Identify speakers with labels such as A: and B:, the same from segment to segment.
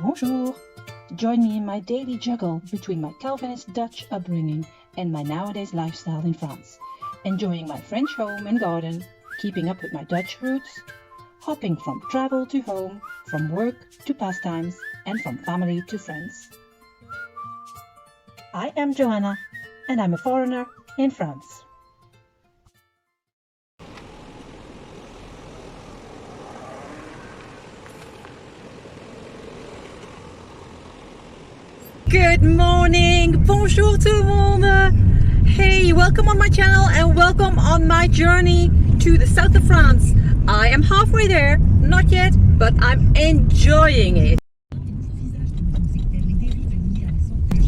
A: Bonjour! Join me in my daily juggle between my Calvinist Dutch upbringing and my nowadays lifestyle in France, enjoying my French home and garden, keeping up with my Dutch roots, hopping from travel to home, from work to pastimes, and from family to friends. I am Joanna, and I'm a foreigner in France.
B: Good morning, bonjour tout le monde. Hey, welcome on my channel and welcome on my journey to the south of France. I am halfway there, not yet, but I'm enjoying it.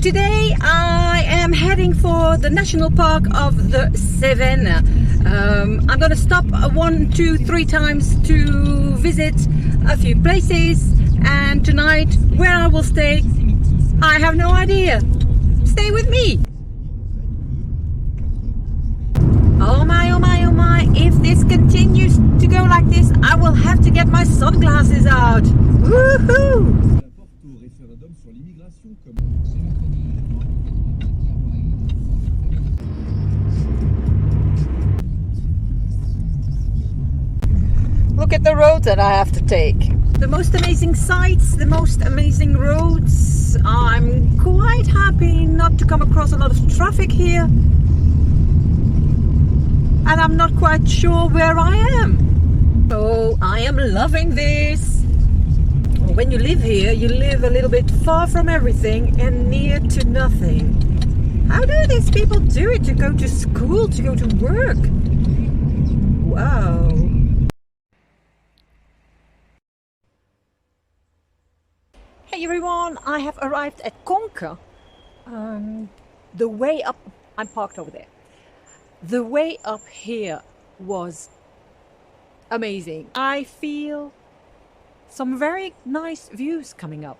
B: Today I am heading for the national park of the Cevennes. I'm gonna stop 1, 2, 3 times to visit a few places, and tonight where I will stay, I have no idea. Stay with me. Oh my, oh my, oh my. If this continues to go like this, I will have to get my sunglasses out. Woohoo! Look at the road that I have to take. The most amazing sights, the most amazing roads. I'm quite happy not to come across a lot of traffic here. And I'm not quite sure where I am. So I am loving this. When you live here, you live a little bit far from everything and near to nothing. How do these people do it? To go to school, to go to work? Wow. Hey everyone, I have arrived at Conques. The way up, I'm parked over there. The way up here was amazing. I feel some very nice views coming up.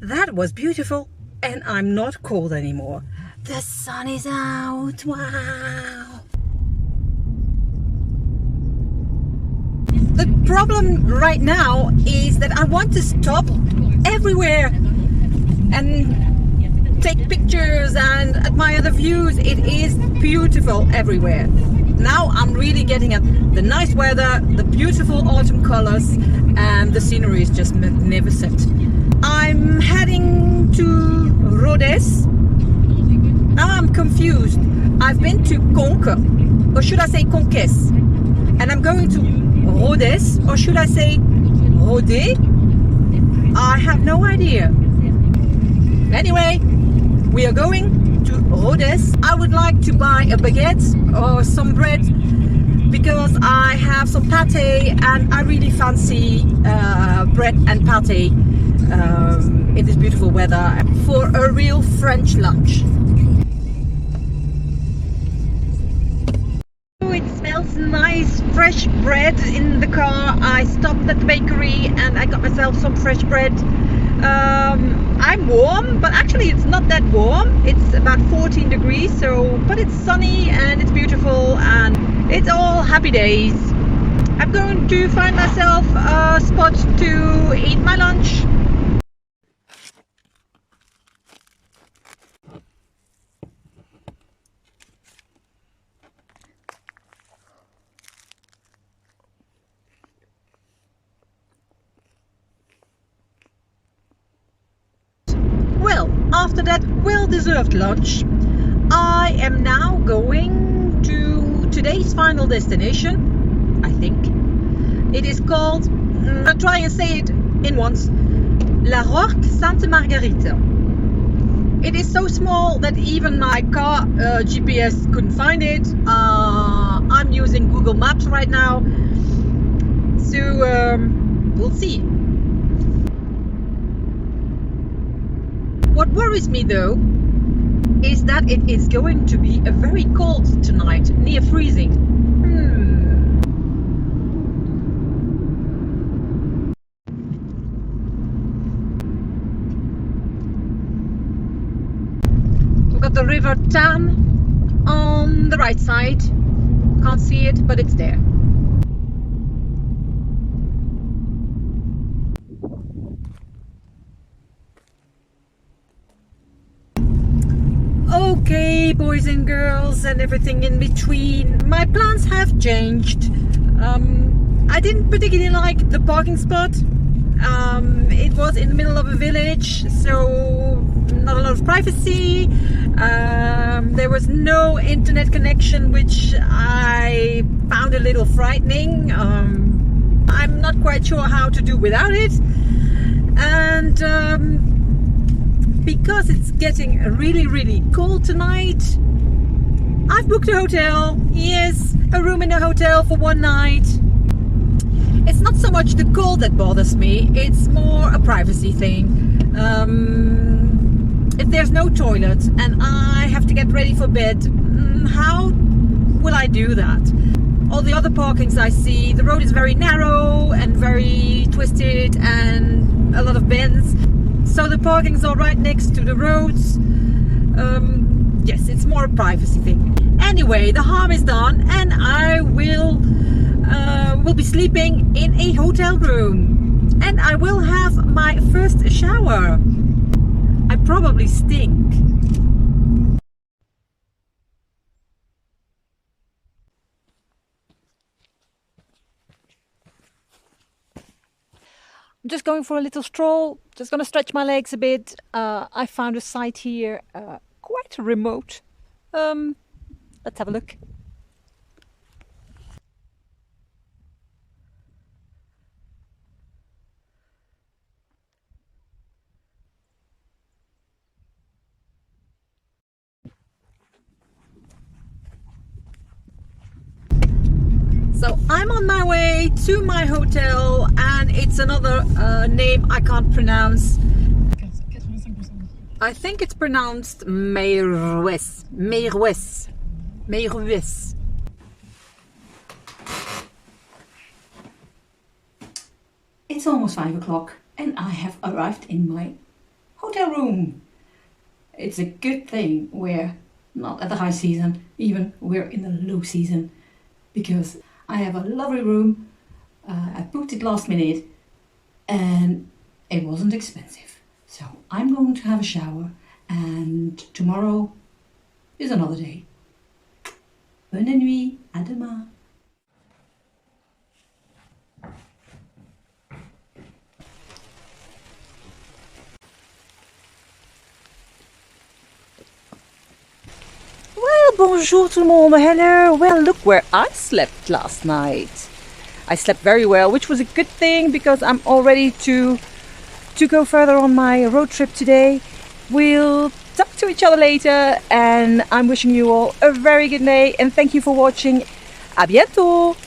B: That was beautiful, and I'm not cold anymore. The sun is out. Wow. The problem right now is that I want to stop everywhere and take pictures and admire the views. It is beautiful everywhere. Now I'm really getting at the nice weather, the beautiful autumn colors, and the scenery is just magnificent. I'm heading to Rodez. Now I'm confused. I've been to Conques, or should I say Conques? And I'm going to Rodez, or should I say Rodez? I have no idea. Anyway, we are going to Rodez. I would like to buy a baguette or some bread because I have some pate and I really fancy bread and pate in this beautiful weather for a real French lunch. Oh, it smells nice, fresh bread in the car. I stopped at the bakery and I got myself some fresh bread. I'm warm, but actually it's not that warm. It's about 14 degrees, but it's sunny and it's beautiful and it's all happy days. I'm going to find myself a spot to eat my lunch. Well, after that well-deserved lunch, I am now going to today's final destination, I think. It is called, I'll try and say it in once, La Roque Sainte Marguerite. It is so small that even my car GPS couldn't find it. I'm using Google Maps right now, so we'll see. What worries me though is that it is going to be a very cold tonight, near freezing. We've got the River Tarn on the right side. Can't see it, but it's there. Okay, boys and girls and everything in between, my plans have changed. I didn't particularly like the parking spot. It was in the middle of a village, so not a lot of privacy. There was no internet connection, which I found a little frightening. I'm not quite sure how to do without it. And because it's getting really cold tonight, I've booked a hotel. Yes, a room in a hotel for one night. It's not so much the cold that bothers me, it's more a privacy thing. If there's no toilet and I have to get ready for bed, how will I do that? All the other parkings I see, the road is very narrow and very twisted and a lot of bends. So the parkings are right next to the roads. Yes, it's more a privacy thing. Anyway, the harm is done, and I will be sleeping in a hotel room, and I will have my first shower. I probably stink. I'm just going for a little stroll, just going to stretch my legs a bit. I found a site here, quite remote. Let's have a look. So I'm on my way to my hotel, and it's another name I can't pronounce. I think it's pronounced Meyrueis. Meyrueis. Meyrueis.
A: It's almost 5 o'clock and I have arrived in my hotel room. It's a good thing we're not at the high season, even we're in the low season, because I have a lovely room. I booked it last minute and it wasn't expensive. So I'm going to have a shower, and tomorrow is another day. Bonne nuit, à demain.
B: Well, bonjour tout le monde, hello. Well, look where I slept last night. I slept very well, which was a good thing because I'm all ready to go further on my road trip today. We'll talk to each other later, and I'm wishing you all a very good day, and thank you for watching. À bientôt!